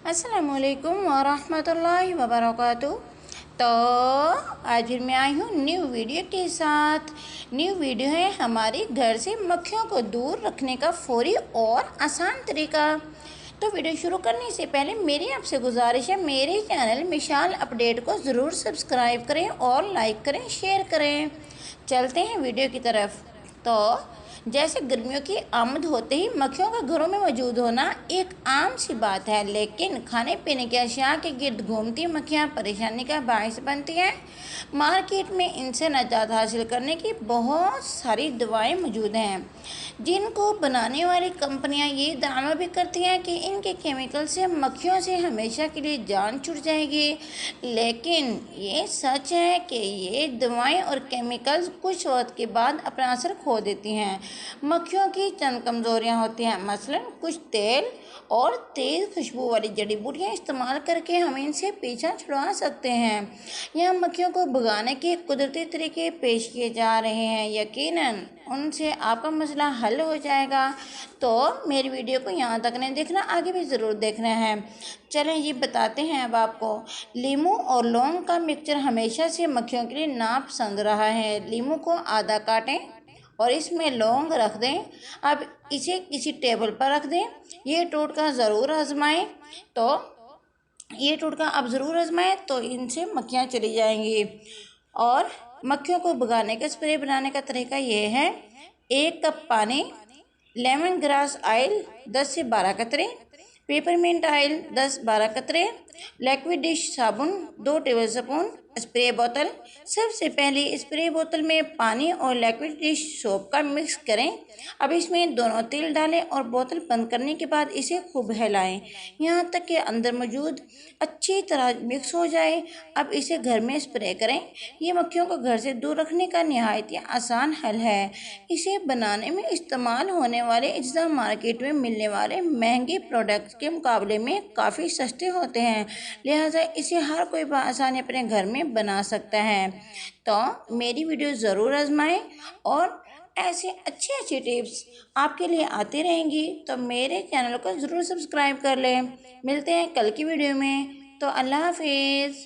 अस्सलामुअलैकुम वरहमतुल्लाहि वबरकातुहू। तो आज फिर मैं आई हूँ न्यू वीडियो के साथ। न्यू वीडियो है हमारे घर से मक्खियों को दूर रखने का फौरी और आसान तरीका। तो वीडियो शुरू करने से पहले मेरी आपसे गुजारिश है, मेरे चैनल मिशाल अपडेट को ज़रूर सब्सक्राइब करें और लाइक करें, शेयर करें। चलते हैं वीडियो की तरफ। तो जैसे गर्मियों की आमद होते ही मक्खियों का घरों में मौजूद होना एक आम सी बात है, लेकिन खाने पीने के अशिया के गिर्द घूमती मक्खियाँ परेशानी का बायस बनती हैं। मार्केट में इनसे निजात हासिल करने की बहुत सारी दवाएं मौजूद हैं, जिनको बनाने वाली कंपनियां ये दावा भी करती हैं कि इनके केमिकल से मक्खियों से हमेशा के लिए जान छूट जाएगी। लेकिन ये सच है कि ये दवाएं और केमिकल्स कुछ वक्त के बाद अपना असर खो देती हैं। मक्खियों की चंद कमज़ोरियाँ होती हैं, मसलन कुछ तेल और तेज़ खुशबू वाली जड़ी बूटियाँ इस्तेमाल करके हम इनसे पीछा छुड़वा सकते हैं। यहाँ मक्खियों को भगाने के कुदरती तरीके पेश किए जा रहे हैं, यकीनन उनसे आपका मसला हल हो जाएगा। तो मेरी वीडियो को यहाँ तक नहीं देखना, आगे भी ज़रूर देखना है। चलें ये बताते हैं अब आपको। लीमू और लौंग का मिक्सचर हमेशा से मक्खियों के लिए नापसंद रहा है। लीमू को आधा काटें और इसमें लौंग रख दें। अब इसे किसी टेबल पर रख दें। ये टोटका ज़रूर आजमाएं। तो इनसे मक्खियाँ चली जाएंगी। और मक्खियों को भगाने का स्प्रे बनाने का तरीका ये है: 1 कप पानी, लेमन ग्रास ऑयल 10 से 12 कतरे, पेपरमिंट ऑयल 10-12 कतरे, लिक्विड डिश साबुन 2 टेबलस्पून, स्प्रे बोतल। सबसे पहले स्प्रे बोतल में पानी और लिक्विड डिश सोप का मिक्स करें। अब इसमें दोनों तिल डालें और बोतल बंद करने के बाद इसे खूब हिलाएं यहाँ तक कि अंदर मौजूद अच्छी तरह मिक्स हो जाए। अब इसे घर में स्प्रे करें। ये मक्खियों को घर से दूर रखने का नहायत ही आसान हल है। इसे बनाने में इस्तेमाल होने वाले अज्जा मार्केट में मिलने वाले महंगे प्रोडक्ट्स के मुकाबले में काफ़ी सस्ते होते हैं, लिहाजा इसे हर कोई आसानी अपने घर में बना सकता है। तो मेरी वीडियो ज़रूर आजमाएं और ऐसे अच्छी टिप्स आपके लिए आती रहेंगी। तो मेरे चैनल को ज़रूर सब्सक्राइब कर लें। मिलते हैं कल की वीडियो में। तो अल्लाह हाफिज़।